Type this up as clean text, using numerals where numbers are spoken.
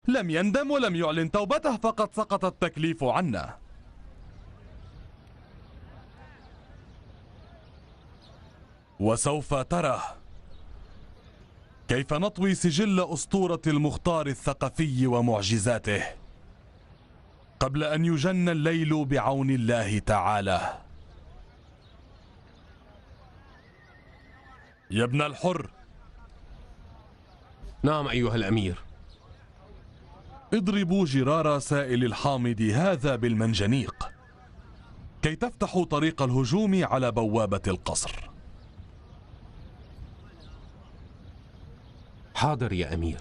لم يندم ولم يعلن توبته، فقد سقط التكليف عنا. وسوف ترى كيف نطوي سجل أسطورة المختار الثقفي ومعجزاته قبل أن يجن الليل بعون الله تعالى. يا ابن الحر. نعم أيها الأمير. اضربوا جرار سائل الحامض هذا بالمنجنيق كي تفتحوا طريق الهجوم على بوابة القصر. حاضر يا أمير.